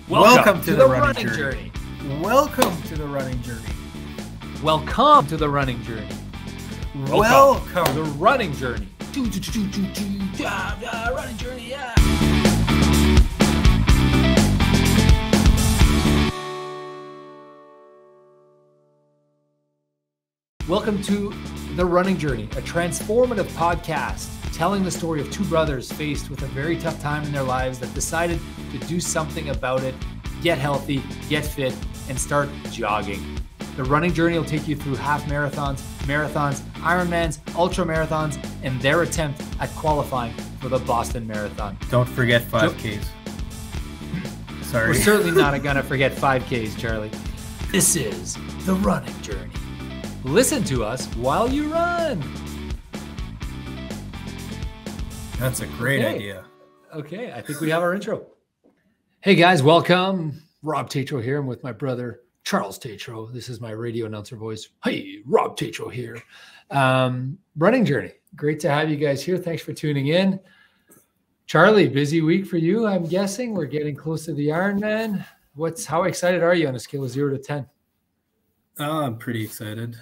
Welcome to the running journey. Welcome to the running journey. Welcome to the running journey. Welcome to the running journey. Running journey, yeah. Welcome to The Running Journey, a transformative podcast telling the story of two brothers faced with a very tough time in their lives that decided to do something about it, get healthy, get fit, and start jogging. The Running Journey will take you through half marathons, Ironmans, ultra marathons, and their attempt at qualifying for the Boston Marathon. Don't forget 5Ks. Sorry. We're certainly not going to forget 5Ks, Charlie. This is The Running Journey. Listen to us while you run. That's a great idea. Okay, I think we have our intro. Hey guys, welcome. Rob Tetrault here. I'm with my brother, Charles Tetrault. This is my radio announcer voice. Hey, Rob Tetrault here. Running Journey. Great to have you guys here. Thanks for tuning in. Charlie, busy week for you, I'm guessing. We're getting close to the Ironman. How excited are you on a scale of 0 to 10? I'm pretty excited.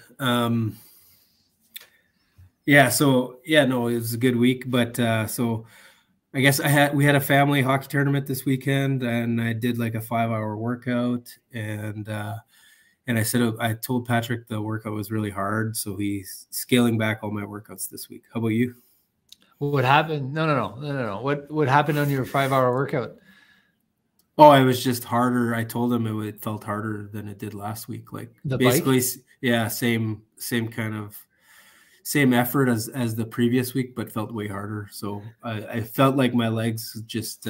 It was a good week, but so I guess we had a family hockey tournament this weekend, and I did like a 5-hour workout, and I told Patrick the workout was really hard, so he's scaling back all my workouts this week. How about you? What happened? No. What happened on your 5-hour workout? Oh, it was just harder. I told him it felt harder than it did last week. Like basically, bike? Yeah, same effort as the previous week, but felt way harder. So I felt like my legs just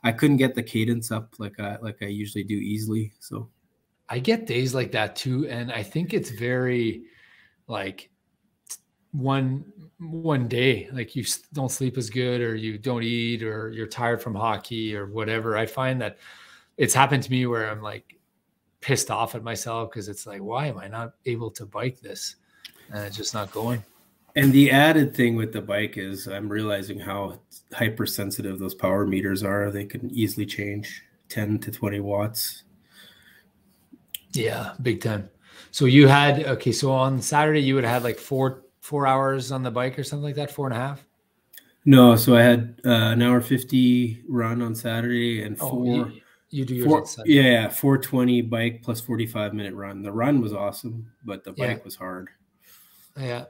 I couldn't get the cadence up like I usually do easily. So I get days like that too, and I think it's very like one day, like you don't sleep as good, or you don't eat, or you're tired from hockey or whatever. I find that it's happened to me where I'm like pissed off at myself because it's like, why am I not able to bike this? And it's just not going. And the added thing with the bike is I'm realizing how hypersensitive those power meters are. They can easily change 10 to 20 watts. Yeah, big time. So you had, so on Saturday you would have had like four hours on the bike or something like that, 4.5? No, so I had an hour 50 run on Saturday and you do yours on Sunday. Yeah, 420 bike plus 45-minute run. The run was awesome, but the bike was hard. Yeah.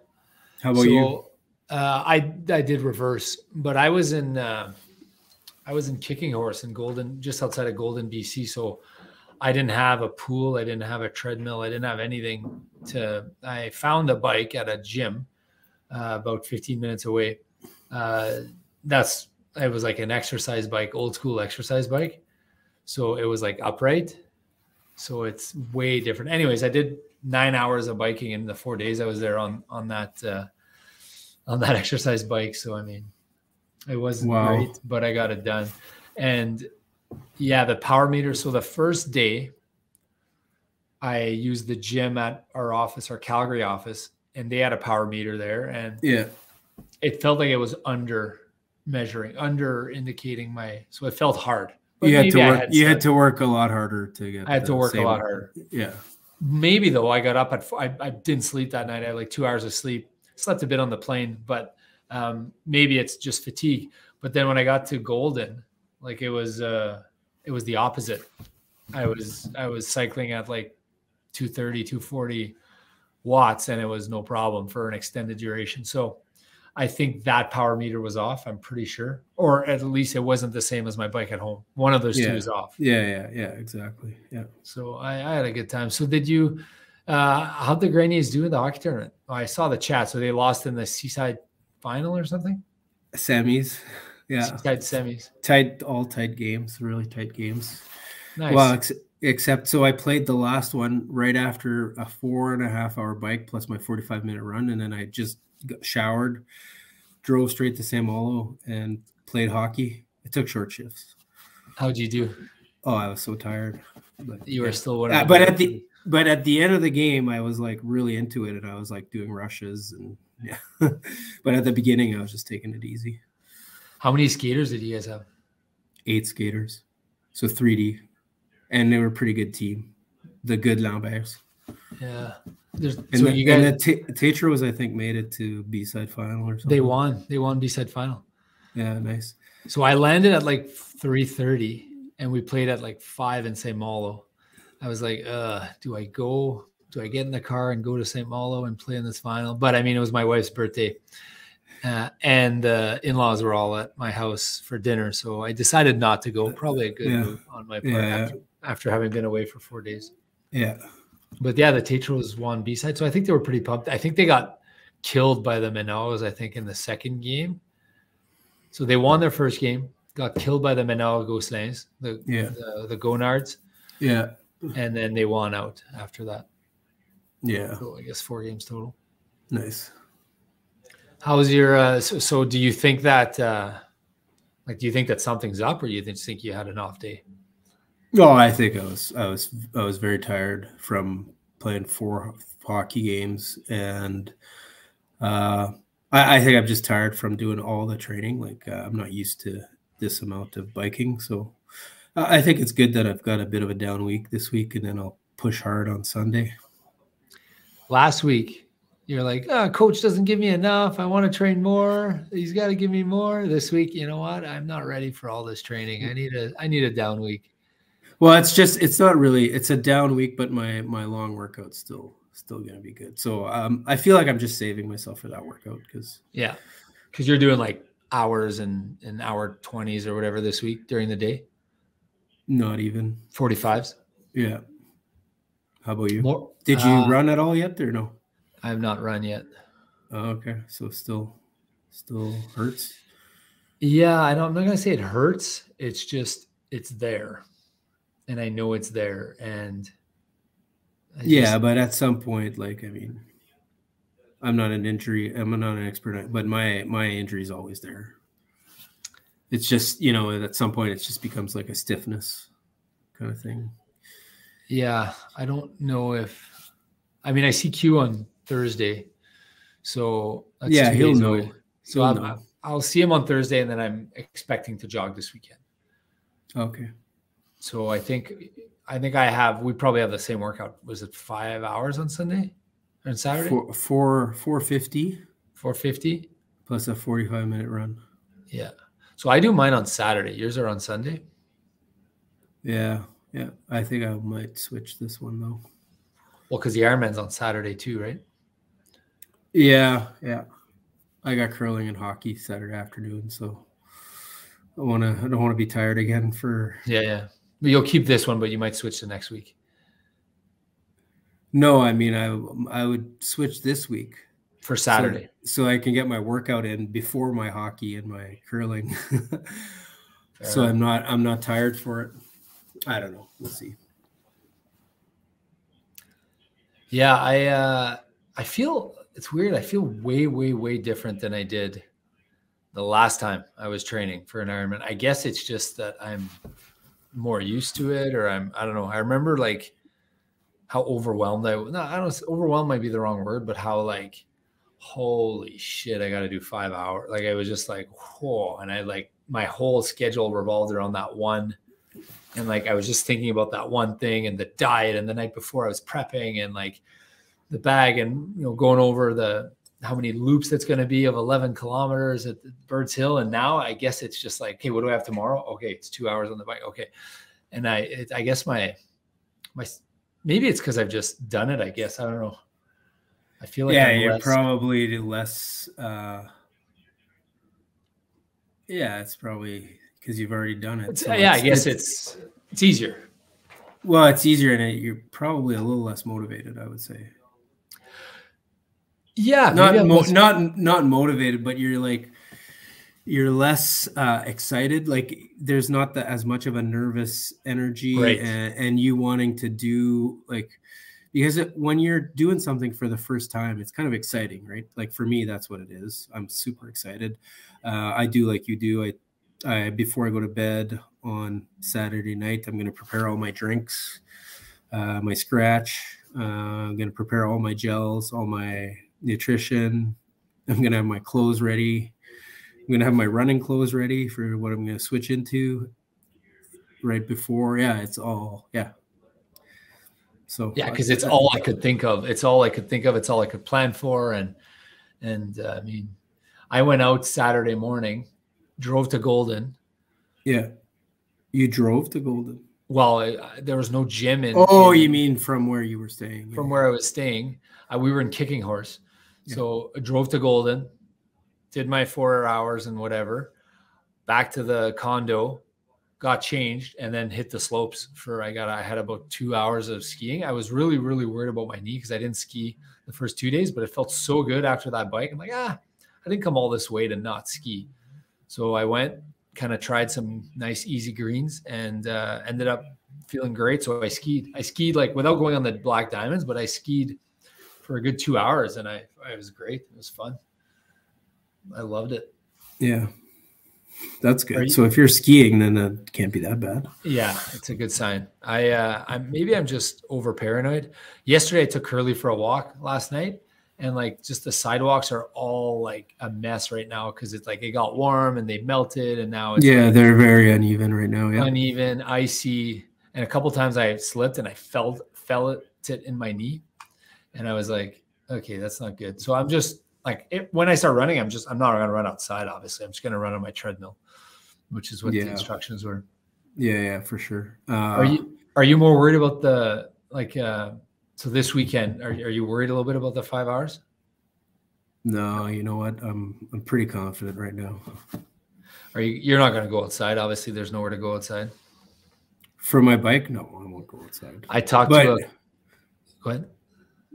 How about you? I did reverse, but I was in Kicking Horse in Golden, just outside of Golden, BC. So I didn't have a pool. I didn't have a treadmill. I didn't have anything I found a bike at a gym about 15 minutes away. It was like an exercise bike, old school exercise bike. So it was like upright. So it's way different. Anyways, I did 9 hours of biking in the 4 days I was there on that exercise bike. So, I mean, it wasn't great, but I got it done. And yeah, the power meter. So the first day I used the gym at our office, our Calgary office, and they had a power meter there. And it felt like it was under indicating so it felt hard. But you had to work a lot harder to get. I had to work a lot harder. Yeah. Maybe though, I got up I didn't sleep that night. I had like 2 hours of sleep. Slept a bit on the plane, but maybe it's just fatigue. But then when I got to Golden, like it was the opposite. I was cycling at like 230, 240 watts, and it was no problem for an extended duration. So I think that power meter was off. I'm pretty sure, or at least it wasn't the same as my bike at home. One of those two is off. Yeah, exactly. Yeah. So I had a good time. So did you? How'd the Greniers do in the hockey tournament? Oh, I saw the chat. So they lost in the Seaside final or something. Semis. Yeah. Seaside semis. All tight games. Really tight games. Nice. Well, except so I played the last one right after a 4.5-hour bike plus my 45-minute run, and then I just showered, drove straight to St. Malo, and played hockey. I took short shifts. How'd you do? Oh, I was so tired. But you were still but at the end of the game, I was like really into it, and I was like doing rushes and but at the beginning, I was just taking it easy. How many skaters did you guys have? 8 skaters, so 3D. and they were a pretty good team, the good Lamberts. Yeah. Tetrault, I think, made it to B-side final or something. They won B-side final. Yeah, nice. So I landed at like 3:30 and we played at like 5 in St. Malo. I was like, do I get in the car and go to St. Malo and play in this final? But I mean, it was my wife's birthday. And the in-laws were all at my house for dinner. So I decided not to go. Probably a good move on my part after having been away for 4 days. Yeah. But yeah, the Tetraults won B-side. So I think they were pretty pumped. I think they got killed by the Minows, I think, in the second game. So they won their first game, got killed by the Minot Gosselins, the Gonards. Yeah. And then they won out after that. Yeah. So I guess 4 games total. Nice. How was your so do you think that do you think that something's up, or do you just think you had an off day? No, I think I was very tired from playing 4 hockey games, and I think I'm just tired from doing all the training. Like I'm not used to this amount of biking, so I think it's good that I've got a bit of a down week this week, and then I'll push hard on Sunday. Last week, you're like, coach doesn't give me enough. I want to train more. He's got to give me more. This week, you know what? I'm not ready for all this training. I need a down week. Well, it's not really, it's a down week, but my long workout's still going to be good. So I feel like I'm just saving myself for that workout because you're doing like hours and hour 20s or whatever this week during the day. Not even 45s. Yeah. How about you? Did you run at all yet or no? I have not run yet. Oh, okay. So still hurts. Yeah, I'm not going to say it hurts. It's just, it's there. And I know it's there. And but at some point, like, I mean, I'm not an expert, but my injury is always there. It's just, at some point it just becomes like a stiffness kind of thing. Yeah. I don't know I see Q on Thursday. So that's he'll know. Away. So I'll see him on Thursday, and then I'm expecting to jog this weekend. Okay. So I think we probably have the same workout. Was it 5 hours on Sunday and Saturday? 450. 450 plus a 45-minute run. Yeah. So I do mine on Saturday. Yours are on Sunday? Yeah. I think I might switch this one though. Well, because the Ironman's on Saturday too, right? Yeah. I got curling and hockey Saturday afternoon, so I don't want to be tired again for. Yeah. But you'll keep this one, but you might switch to next week. No, I mean I would switch this week for Saturday, so I can get my workout in before my hockey and my curling. So I'm not tired for it. I don't know. We'll see. Yeah, I feel it's weird. I feel way, way, way different than I did the last time I was training for an Ironman. I guess it's just that I'm more used to it, or I don't know. I remember like how overwhelmed overwhelmed might be the wrong word, but how like, holy shit, I got to do 5 hours. Like I was just like, whoa. And I like my whole schedule revolved around that one. And like, I was just thinking about that one thing and the diet. And the night before I was prepping and like the bag and, going over how many loops that's going to be of 11 kilometers at Birds Hill. And now I guess it's just like, hey, what do I have tomorrow? Okay. It's 2 hours on the bike. Okay. And I guess my maybe it's because I've just done it. I guess, I don't know. I feel like you're probably less. It's probably because you've already done it. So I guess it's easier. Well, it's easier, and you're probably a little less motivated, I would say. Yeah, not motivated, but you're less excited. Like there's not as much of a nervous energy, right. and you wanting to do like. Because when you're doing something for the first time, it's kind of exciting, right? Like for me, that's what it is. I'm super excited. I do like you do. I before I go to bed on Saturday night, I'm going to prepare all my drinks, my scratch. I'm going to prepare all my gels, all my nutrition. I'm going to have my clothes ready. I'm going to have my running clothes ready for what I'm going to switch into. right before. Yeah, it's all So yeah, because it's all I could think of. It's all I could think of. It's all I could plan for. And I mean, I went out Saturday morning, drove to Golden. Yeah, you drove to Golden. Well, there was no gym in. You mean from where you were staying? From where I was staying, we were in Kicking Horse, so I drove to Golden, did my 4 hours and whatever, back to the condo, got changed, and then hit the slopes I had about 2 hours of skiing. I was really, really worried about my knee because I didn't ski the first 2 days, but it felt so good after that bike. I'm like, I didn't come all this way to not ski. So I went, kind of tried some nice easy greens, and ended up feeling great. So I skied like without going on the black diamonds, but I skied for a good 2 hours, and it was great. It was fun. I loved it. Yeah. That's good. So if you're skiing, then that can't be that bad. Yeah, it's a good sign. I'm just over paranoid. Yesterday, I took Curly for a walk last night, and like just the sidewalks are all like a mess right now because it's like it got warm and they melted, and now it's they're very uneven right now. Yeah, uneven, icy, and a couple times I slipped and I fell it in my knee, and I was like, okay, that's not good. So I'm just. When I start running, I'm not going to run outside. Obviously, I'm just going to run on my treadmill, which is what the instructions were. Yeah, for sure. Are you more worried about so this weekend? Are you worried a little bit about the 5 hours? No, you know what? I'm pretty confident right now. You're not going to go outside? Obviously, there's nowhere to go outside. For my bike, no, I won't go outside. Go ahead.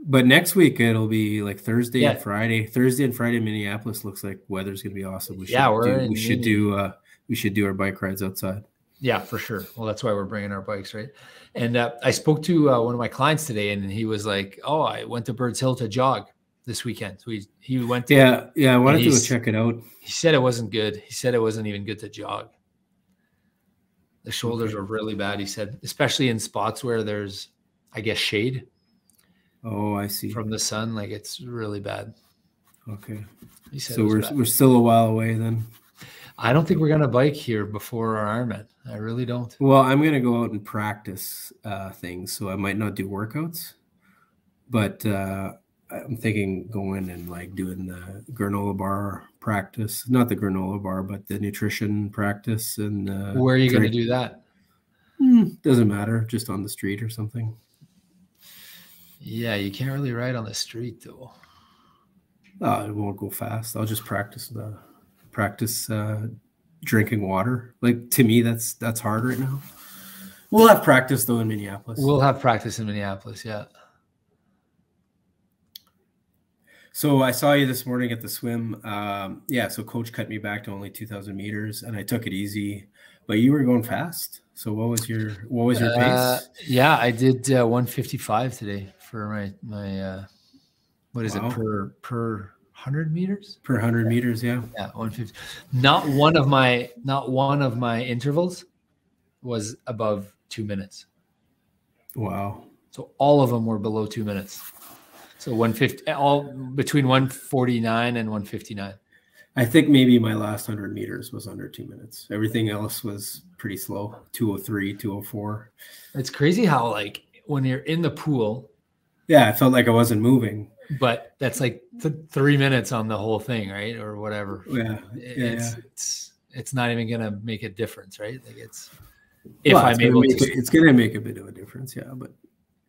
But next week it'll be like Thursday and Friday. Thursday and Friday, Minneapolis looks like weather's gonna be awesome. We should do our bike rides outside. Yeah, for sure. Well, that's why we're bringing our bikes, right? And I spoke to one of my clients today, and he was like, "Oh, I went to Birds Hill to jog this weekend." So he went. I wanted to go check it out. He said it wasn't good. He said it wasn't even good to jog. The shoulders are really bad. He said, especially in spots where there's, I guess, shade. Oh, I see. From the sun, like it's really bad. Okay. So we're still a while away then. I don't think we're gonna bike here before our Ironman. I really don't. Well, I'm gonna go out and practice things, so I might not do workouts, but I'm thinking going and like doing the granola bar practice, not the granola bar, but the nutrition practice. And where are you gonna do that? Doesn't matter, just on the street or something. Yeah, you can't really ride on the street though. It won't go fast. I'll just practice drinking water. Like to me, that's hard right now. We'll have practice though in Minneapolis. We'll have practice in Minneapolis, yeah. So I saw you this morning at the swim. So coach cut me back to only 2,000 meters, and I took it easy. But you were going fast. So what was your pace? Yeah, I did 155 today for my what is it per 100 meters? Per 100 meters, yeah. Yeah, 150. Not one of my intervals was above 2 minutes. Wow. So all of them were below 2 minutes. So 150, all between 149 and 159. I think maybe my last 100 meters was under 2 minutes. Everything else was pretty slow. 203, 204. It's crazy how like when you're in the pool. Yeah, I felt like I wasn't moving. But that's like 3 minutes on the whole thing, right? Or whatever. Yeah. It's not even gonna make a difference, right? Like it's gonna make a bit of a difference, yeah.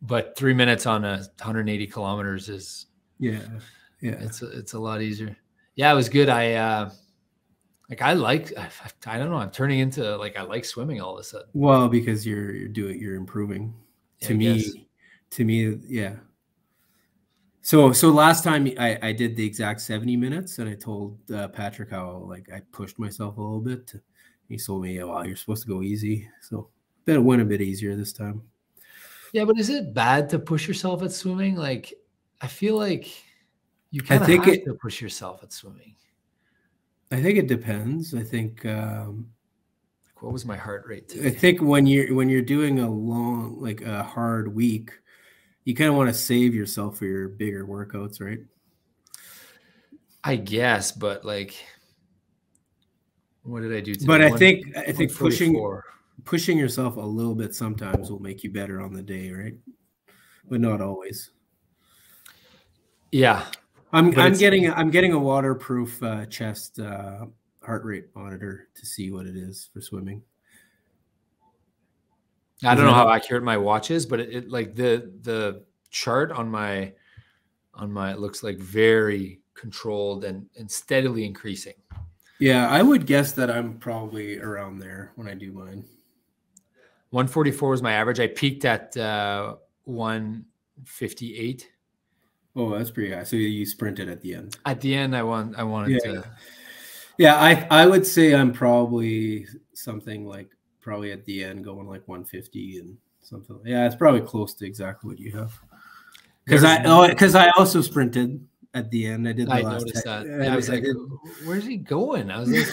But 3 minutes on 180 kilometers is it's a lot easier. Yeah, it was good. I don't know. I'm turning into like I like swimming all of a sudden. Well, because you're improving. To me, yeah. So last time I did the exact 70 minutes, and I told Patrick how like I pushed myself a little bit. He told me, "Oh, you're supposed to go easy." So it went a bit easier this time. Yeah, but is it bad to push yourself at swimming? Like, I feel like you kind of have to push yourself at swimming. I think it depends. I think. What was my heart rate today? I think when you're doing a long, like a hard week, you kind of want to save yourself for your bigger workouts, right? I guess, but like, what did I do today? But I think pushing. pushing yourself a little bit sometimes will make you better on the day, right? But not always. Yeah. I'm getting a waterproof chest heart rate monitor to see what it is for swimming. I don't know how accurate my watch is, but it like the chart on my it looks like very controlled and steadily increasing. Yeah, I would guess that I'm probably around there when I do mine. 144 is my average. I peaked at 158. Oh, that's pretty high. So you sprinted at the end. At the end, I wanted to. Yeah, I would say I'm probably something like probably at the end going like 150 and something. Yeah, it's probably close to exactly what you have. Because I also sprinted at the end. I noticed that. Yeah, I was like, where's he going? I was like,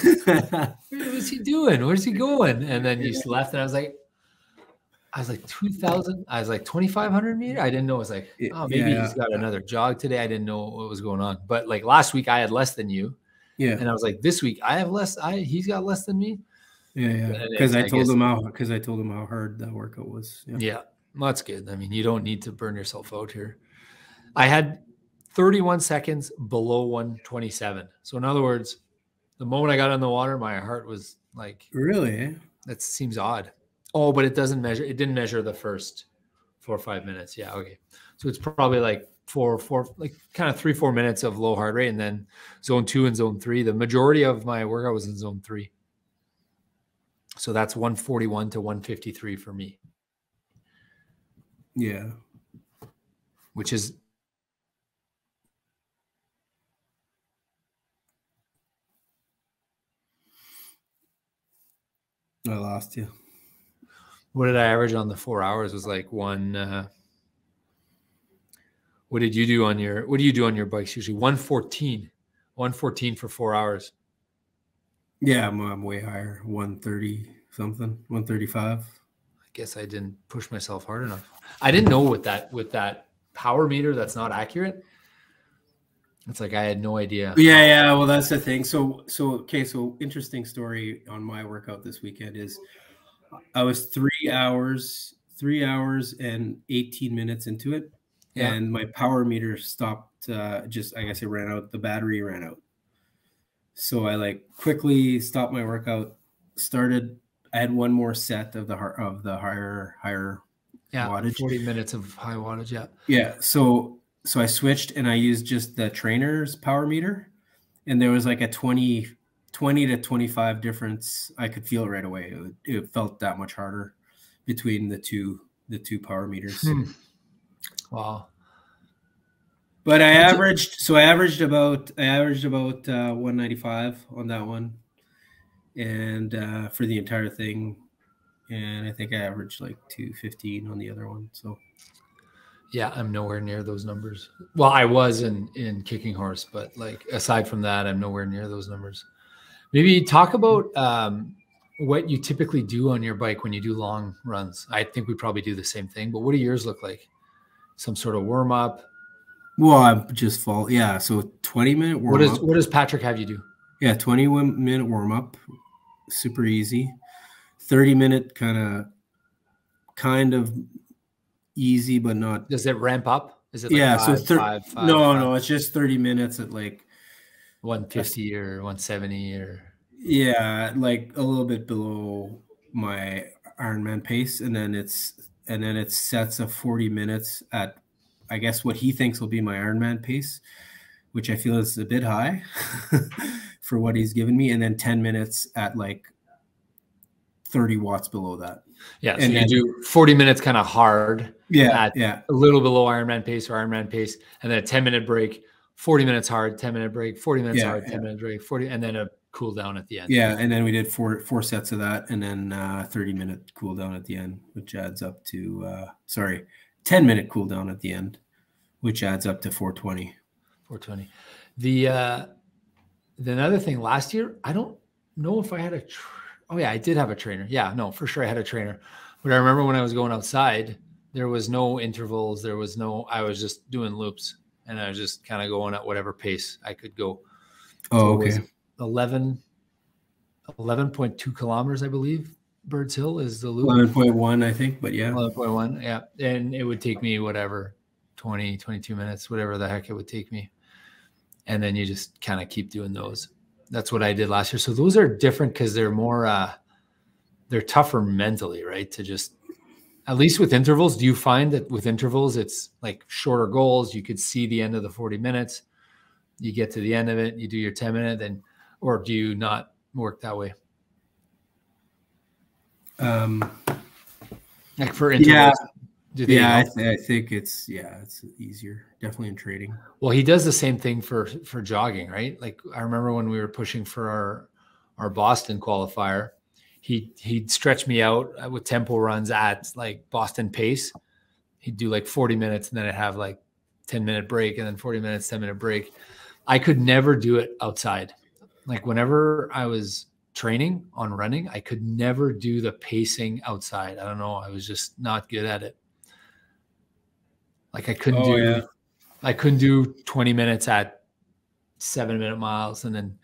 what is he doing? Where's he going? And then you left, and I was like 2,000. I was like 2,500 meters. I didn't know. It was like, oh, maybe he's got another jog today. I didn't know what was going on. But like last week, I had less than you. Yeah. And I was like, this week I have less. He's got less than me. Yeah. Because I told him how hard that workout was. Yeah. Well, that's good. I mean, you don't need to burn yourself out here. I had 31 seconds below 127. So in other words, the moment I got in the water, my heart was like, really? That seems odd. Oh, but it doesn't measure. It didn't measure the first 4 or 5 minutes. Yeah. Okay. So it's probably like like kind of 3-4 minutes of low heart rate, and then zone 2 and zone 3. The majority of my workout was in zone 3. So that's 141 to 153 for me. Yeah. Which is. I lost you. What did I average on the 4 hours? Was like one. What do you do on your bikes usually? 114 for 4 hours. Yeah, I'm way higher. 130 something, 135. I guess I didn't push myself hard enough. I didn't know with that power meter that's not accurate. It's like I had no idea. Yeah. Well, that's the thing. So interesting story on my workout this weekend is I was 3 hours and 18 minutes into it. Yeah. And my power meter stopped. I guess it ran out. The battery ran out. So I like quickly stopped my workout. I had one more set of the higher wattage. 40 minutes of high wattage. Yeah. Yeah. So I switched and I used just the trainer's power meter, and there was like a 20 to 25 difference. I could feel it right away. It felt that much harder between the two power meters. Wow. But I averaged about 195 on that one, and for the entire thing, and I think I averaged like 215 on the other one. So yeah, I'm nowhere near those numbers. Well, I was in Kicking Horse, but like aside from that, I'm nowhere near those numbers. Maybe talk about what you typically do on your bike when you do long runs. I think we probably do the same thing, but what do yours look like? Some sort of warm up? Well, I just fall. Yeah. So 20-minute warm up. What does Patrick have you do? Yeah. 20-minute warm up. Super easy. 30-minute kind of easy, but not. Does it ramp up? Is it like yeah? five, no, it's just 30 minutes at like 150 or 170 or. Yeah. Like a little bit below my Ironman pace. And then it sets a 40 minutes at, I guess, what he thinks will be my Ironman pace, which I feel is a bit high for what he's given me. And then 10 minutes at like 30 watts below that. Yeah. So you do 40 minutes kind of hard. Yeah. A little below Ironman pace or Ironman pace. And then a 10-minute break, 40 minutes hard, 10-minute break, 40 minutes hard, 10-minute break, 40, and then a cool down at the end. Yeah. And then we did four sets of that, and then 30-minute cool down at the end, which adds up to 10-minute cool down at the end, which adds up to 420. 420. The other thing last year, I don't know if I had I did have a trainer. Yeah, no, for sure I had a trainer. But I remember when I was going outside, there was no intervals. I was just doing loops, and I was just kind of going at whatever pace I could go. Oh, okay. 11.2 kilometers, I believe, Birds Hill is the loop. 11.1, I think, but yeah. 11.1, yeah. And it would take me whatever, 20, 22 minutes, whatever the heck it would take me. And then you just kind of keep doing those. That's what I did last year. So those are different because they're more, they're tougher mentally, right? To just, at least with intervals, do you find that with intervals, it's like shorter goals? You could see the end of the 40 minutes. You get to the end of it, you do your 10-minute, then, or do you not work that way? Like for intervals, I think it's easier, definitely in training. Well, he does the same thing for jogging, right? Like I remember when we were pushing for our Boston qualifier, he'd stretch me out with tempo runs at like Boston pace. He'd do like 40 minutes and then I'd have like 10-minute break and then 40 minutes, 10-minute break. I could never do it outside. Like whenever I was training on running, I could never do the pacing outside. I don't know. I was just not good at it. Like I couldn't do 20 minutes at 7-minute miles and then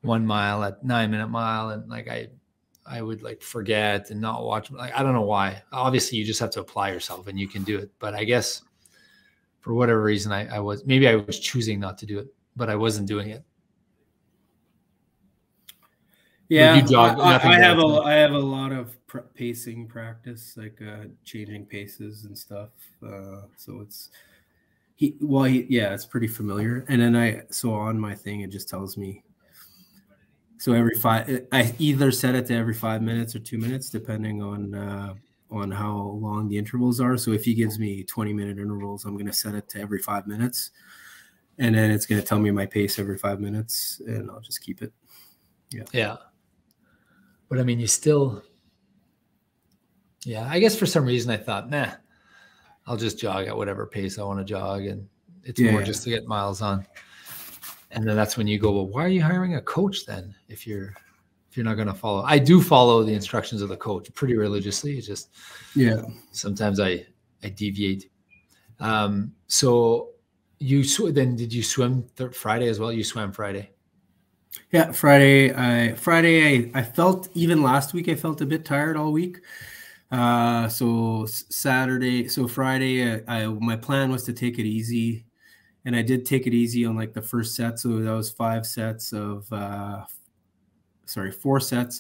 1 mile at 9-minute mile. And like, I would like forget and not watch. Like, I don't know why. Obviously you just have to apply yourself and you can do it. But I guess for whatever reason, I was choosing not to do it, but I wasn't doing it. Yeah, I have a lot of pacing practice, like changing paces and stuff. So it's pretty familiar. And then on my thing, it just tells me. So I either set it to every 5 minutes or 2 minutes, depending on how long the intervals are. So if he gives me 20-minute intervals, I'm going to set it to every 5 minutes, and then it's going to tell me my pace every 5 minutes, and I'll just keep it. Yeah. But I mean, I guess for some reason I thought, I'll just jog at whatever pace I want to jog. And it's more just to get miles on. And then that's when you go, well, why are you hiring a coach then? If you're not going to follow, I do follow the instructions of the coach pretty religiously. It's just, sometimes I deviate. So did you swim Friday as well? You swam Friday. Yeah, Friday. I felt, even last week, I felt a bit tired all week. So Friday, my plan was to take it easy, and I did take it easy on like the first set. So that was 4 sets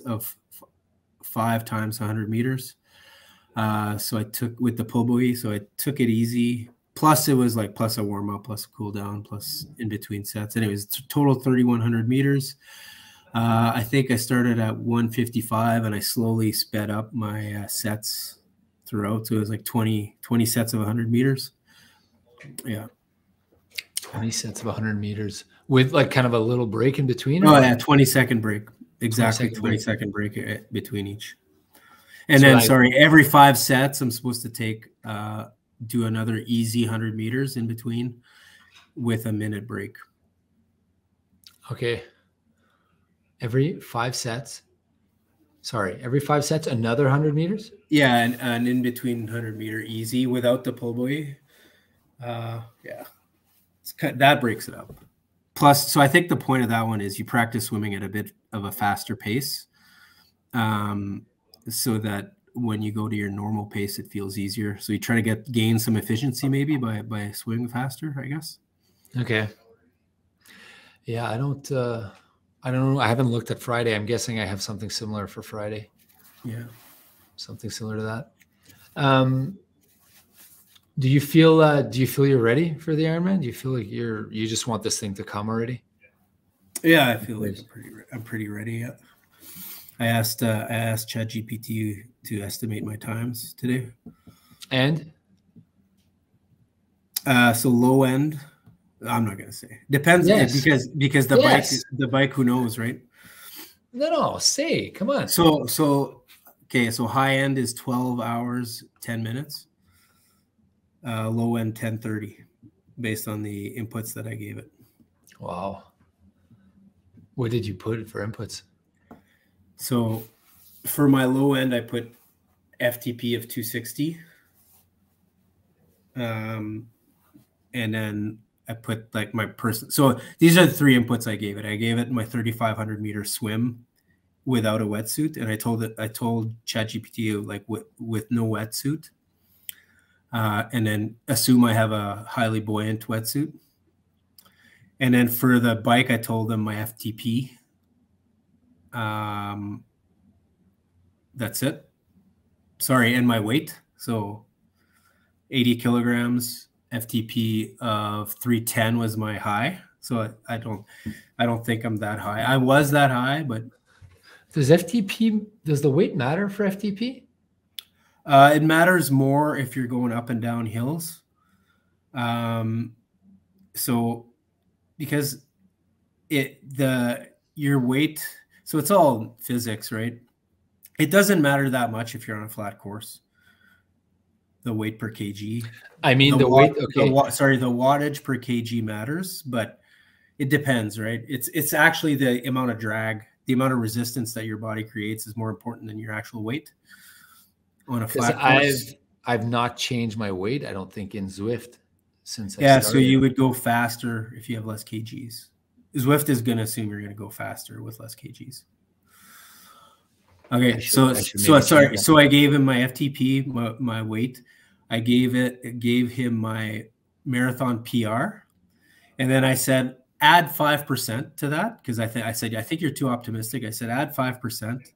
of 5 times 100 meters. So I took with the pull buoy. So I took it easy. Plus it was like plus a warm up, plus a cool down, plus in between sets. And it was total 3,100 meters. I think I started at 155 and I slowly sped up my sets throughout. So it was like 20 sets of 100 meters. Yeah. 20 sets of 100 meters with like kind of a little break in between? 20-second break. Exactly. 20-second break between each. And then, every 5 sets, I'm supposed to do another easy 100 meters in between with a minute break. Okay. Every 5 sets, another 100 meters? Yeah. And in between 100-meter easy without the pull buoy. That breaks it up. Plus, so I think the point of that one is you practice swimming at a bit of a faster pace, so that when you go to your normal pace, it feels easier. So you try to gain some efficiency maybe by swimming faster, I guess. Okay. Yeah, I don't know. I haven't looked at Friday. I'm guessing I have something similar for Friday. Yeah. Something similar to that. Do you feel you're ready for the Ironman? Do you feel like you just want this thing to come already? Yeah, I feel like I'm pretty ready. Yeah. I asked ChatGPT to estimate my times today. And so low end, I'm not gonna say. Depends because the bike, who knows, right? No, say, come on. So high end is 12 hours, 10 minutes. Low end 10:30, based on the inputs that I gave it. Wow. What did you put for inputs? So for my low end, I put FTP of 260. And then I put like my person. So these are the 3 inputs I gave it. I gave it my 3,500 meter swim without a wetsuit, and I told ChatGPT like with no wetsuit, and then assume I have a highly buoyant wetsuit. And then for the bike, I told them my FTP. That's it. Sorry, and my weight. So 80 kilograms, FTP of 310 was my high. So I don't think I'm that high. I was that high, but does the weight matter for FTP? It matters more if you're going up and down hills. So because your weight, so it's all physics, right? It doesn't matter that much if you're on a flat course. The weight per kg. I mean, the weight. Okay. The wattage per kg matters, but it depends, right? It's actually the amount of drag, the amount of resistance that your body creates is more important than your actual weight on a flat course. I've not changed my weight, I don't think, in Zwift since I started. So you would go faster if you have less kgs. Zwift is going to assume you're going to go faster with less kgs. Okay, so I gave him my FTP, my weight. I gave him my marathon PR, and then I said add 5% to that because I think you're too optimistic. I said add 5%,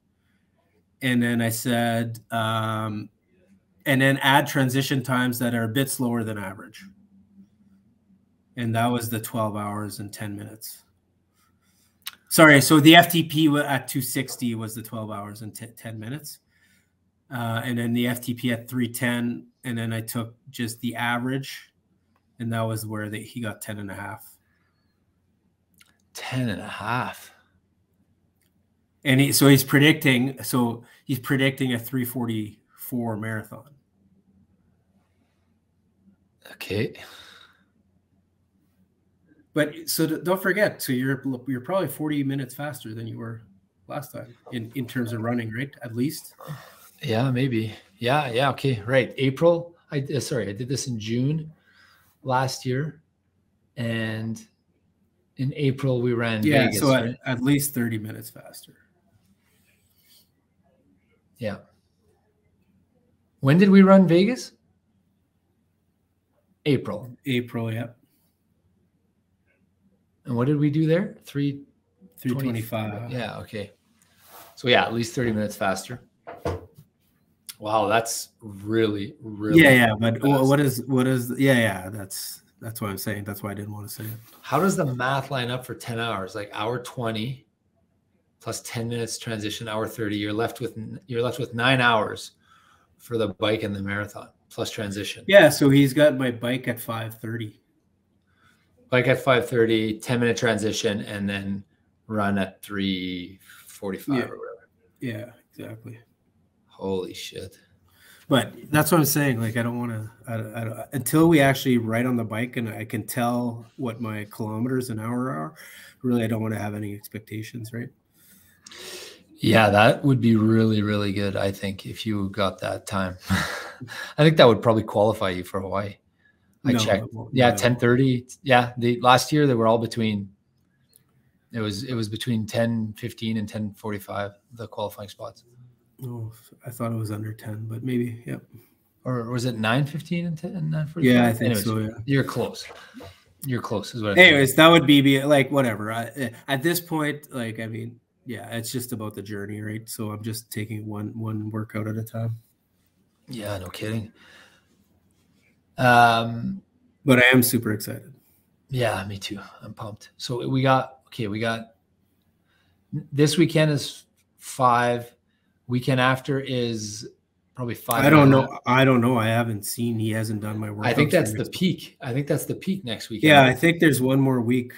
and then I said and then add transition times that are a bit slower than average, and that was the 12 hours and 10 minutes. Sorry, so the FTP at 260 was the 12 hours and 10 minutes. And then the FTP at 310, and then I took just the average, and that was where he got 10 and a half. 10 and a half. And he's predicting a 3:44 marathon. Okay. But so don't forget, so you're probably 40 minutes faster than you were last time in terms of running, right? At least. Yeah, maybe. Yeah. Okay, right. April. I did this in June last year, and in April we ran Vegas. So right? at least 30 minutes faster. Yeah. When did we run Vegas? April. Yeah. And what did we do there? 3:25. Yeah. Okay. So yeah, at least 30 minutes faster. Wow, that's really, really. Yeah. But fast. what is? Yeah. That's what I'm saying. That's why I didn't want to say it. How does the math line up for 10 hours? Like hour 20 plus 10 minutes transition, hour 30. You're left with 9 hours for the bike and the marathon plus transition. Yeah. So he's got my bike at 5:30. Bike at 5:30, 10-minute transition, and then run at 3:45 or whatever. Yeah, exactly. Holy shit. But that's what I'm saying. Like, I don't want to, until we actually ride on the bike and I can tell what my kilometers an hour are, really, I don't want to have any expectations, right? Yeah, that would be really, really good, I think, if you got that time. I think that would probably qualify you for Hawaii. I checked. Yeah, 10:30. Yeah, last year they were all between. It was between 10:15 and 10:45 the qualifying spots. Oh, I thought it was under 10, but maybe, yep. Or was it 9:15 and 9:45? Yeah, I think so. Yeah, you're close. You're close, is what. Anyways, that would be like whatever. At this point, like I mean, yeah, it's just about the journey, right? So I'm just taking one workout at a time. Yeah, no kidding. But I am super excited. Yeah, me too. I'm pumped. So we got this weekend is 5. Weekend after is probably 5. I don't know. I haven't seen. He hasn't done my work. I think that's the peak. I think that's the peak next weekend. Yeah, I think there's one more week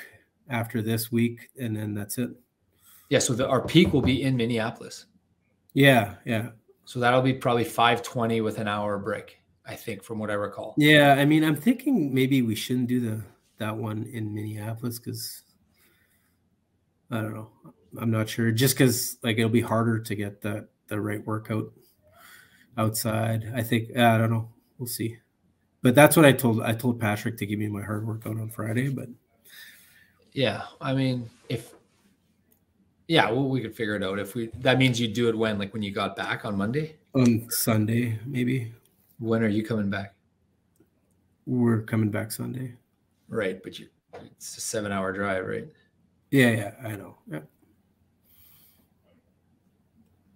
after this week, and then that's it. Yeah, so our peak will be in Minneapolis. Yeah. So that'll be probably 5:20 with an hour break, I think, from what I recall. Yeah, I mean, I'm thinking maybe we shouldn't do that one in Minneapolis because I don't know. I'm not sure. Just because like it'll be harder to get the right workout outside. I think I don't know. We'll see. But that's what I told Patrick to give me my hard workout on Friday. But yeah, I mean, Yeah, well, we could figure it out. That means you do it when, like when you got back on Monday? On Sunday, maybe. When are you coming back? We're coming back Sunday. Right, but it's a 7-hour drive, right? Yeah, I know. Yeah.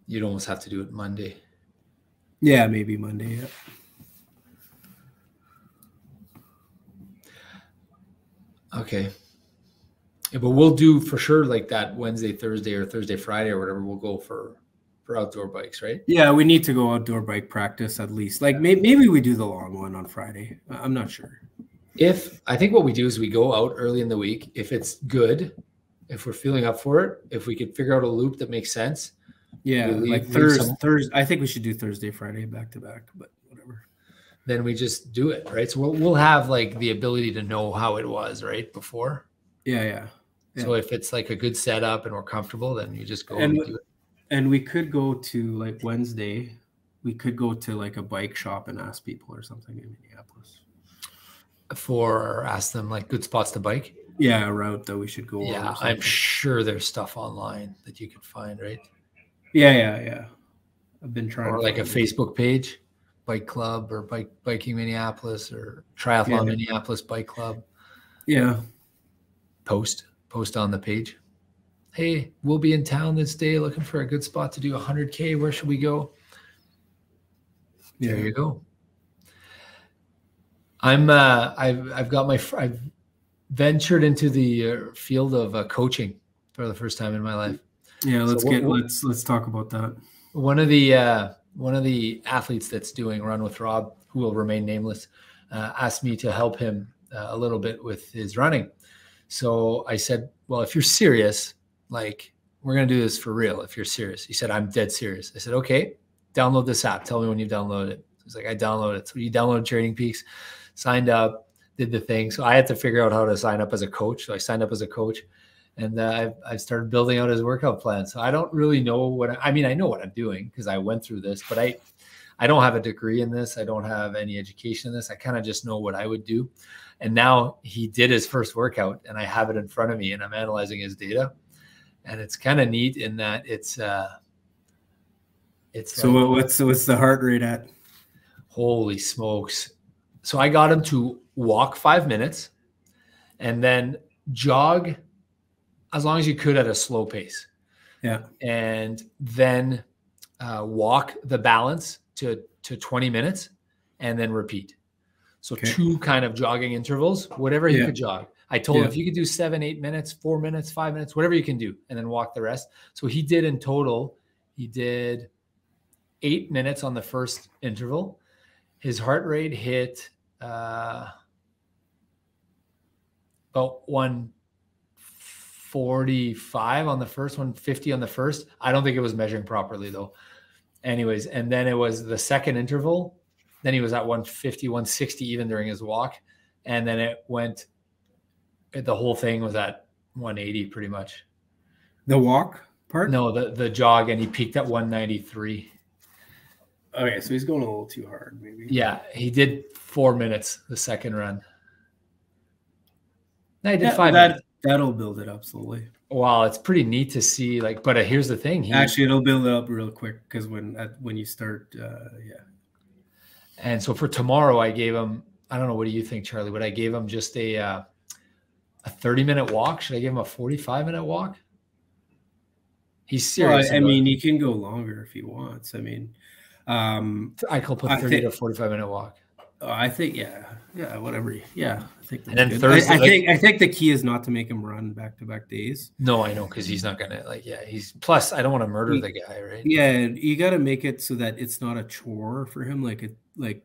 You'd almost have to do it Monday. Yeah, maybe Monday. Yeah. Okay. Yeah, but we'll do for sure like that Wednesday, Thursday, or Thursday, Friday, or whatever. We'll go for outdoor bikes, right? Yeah, we need to go outdoor bike practice at least. Like maybe we do the long one on Friday. I'm not sure. I think what we do is we go out early in the week. If it's good, if we're feeling up for it, if we could figure out a loop that makes sense. Yeah, like Thursday. I think we should do Thursday, Friday back to back, but whatever. Then we just do it, right? So we'll have like the ability to know how it was, right, before. Yeah. So if it's like a good setup and we're comfortable, then you just go and do it. And we could go to like Wednesday. We could go to like a bike shop and ask people or something in Minneapolis. Ask them like good spots to bike. Yeah, a route that we should go. Yeah, I'm sure there's stuff online that you can find, right? Yeah. I've been trying. Or like a Facebook page, bike club or biking Minneapolis or Triathlon Minneapolis bike club. Yeah. Post on the page. Hey, we'll be in town this day looking for a good spot to do 100K. Where should we go? Yeah. There you go. I've ventured into the field of coaching for the first time in my life. Yeah, let's talk about that. One of the athletes that's doing Run with Rob, who will remain nameless, asked me to help him a little bit with his running. So I said, well, if you're serious, like we're going to do this for real. If you're serious. He said, I'm dead serious. I said, okay, download this app. Tell me when you've downloaded it. He's like, I downloaded it. So you downloaded Training Peaks, signed up, did the thing. So I had to figure out how to sign up as a coach. So I signed up as a coach, and I started building out his workout plan. So I don't really know I know what I'm doing because I went through this, but I don't have a degree in this. I don't have any education in this. I kind of just know what I would do. And now he did his first workout and I have it in front of me and I'm analyzing his data. And it's kind of neat in that it's so like, what's the heart rate at? Holy smokes. So I got him to walk 5 minutes and then jog as long as you could at a slow pace. Yeah. And then walk the balance to 20 minutes and then repeat. So 2 kind of jogging intervals, whatever you could jog. I told him if you could do 7, 8 minutes, 4 minutes, 5 minutes, whatever you can do, and then walk the rest. So he did in total, he did 8 minutes on the first interval. His heart rate hit about 145 on the first, 150 on the first. I don't think it was measuring properly though. Anyways, and then it was the second interval. Then he was at 150, 160 even during his walk. And then the whole thing was at 180 pretty much. The walk part? No, the jog, and he peaked at 193. Okay, so he's going a little too hard, maybe. Yeah, he did 4 minutes the second run. No, he did 5 minutes. That'll build it up slowly. Wow, it's pretty neat to see. Like, but here's the thing. Actually, it'll build it up real quick because when you start, And so for tomorrow, I gave him. I don't know. What do you think, Charlie? But I gave him just a 30-minute walk. Should I give him a 45-minute walk? He's serious. Well, I mean, he can go longer if he wants. I mean, I could put 30 to 45-minute walk. I think, whatever. Yeah, I think. And then good. Thursday, I think the key is not to make him run back-to-back days. No, I know, because he's not gonna he's plus. I don't want to murder the guy, right? Yeah, you got to make it so that it's not a chore for him, like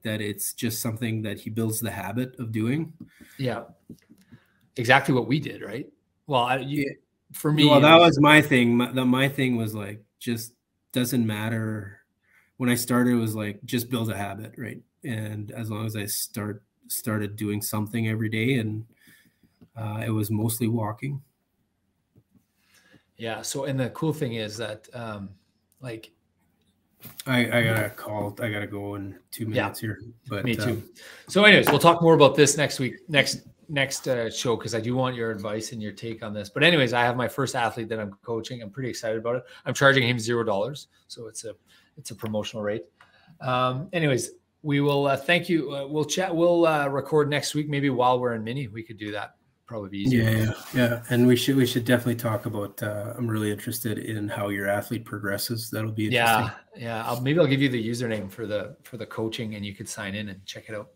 that. It's just something that he builds the habit of doing. Yeah, exactly what we did, right? Well, for me, well, that was my thing. My thing was like, just doesn't matter. When I started, it was like, just build a habit, right? And as long as I started doing something every day, and it was mostly walking. Yeah. So, and the cool thing is that, I got a call. I got to go in 2 minutes here. But me too. So anyways, we'll talk more about this next week, next show, because I do want your advice and your take on this. But anyways, I have my first athlete that I'm coaching. I'm pretty excited about it. I'm charging him $0, so it's a promotional rate. Anyways, we will thank you. We'll chat. We'll record next week, maybe while we're in Mini. We could do that. Probably be easier. Yeah. And we should definitely talk about. I'm really interested in how your athlete progresses. That'll be interesting. Yeah. Maybe I'll give you the username for the coaching, and you could sign in and check it out.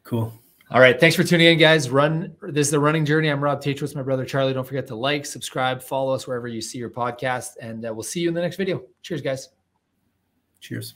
Cool. All right. Thanks for tuning in, guys. This is the Running Journey. I'm Rob Tetrault with my brother Charlie. Don't forget to like, subscribe, follow us wherever you see your podcast, and we'll see you in the next video. Cheers, guys. Cheers.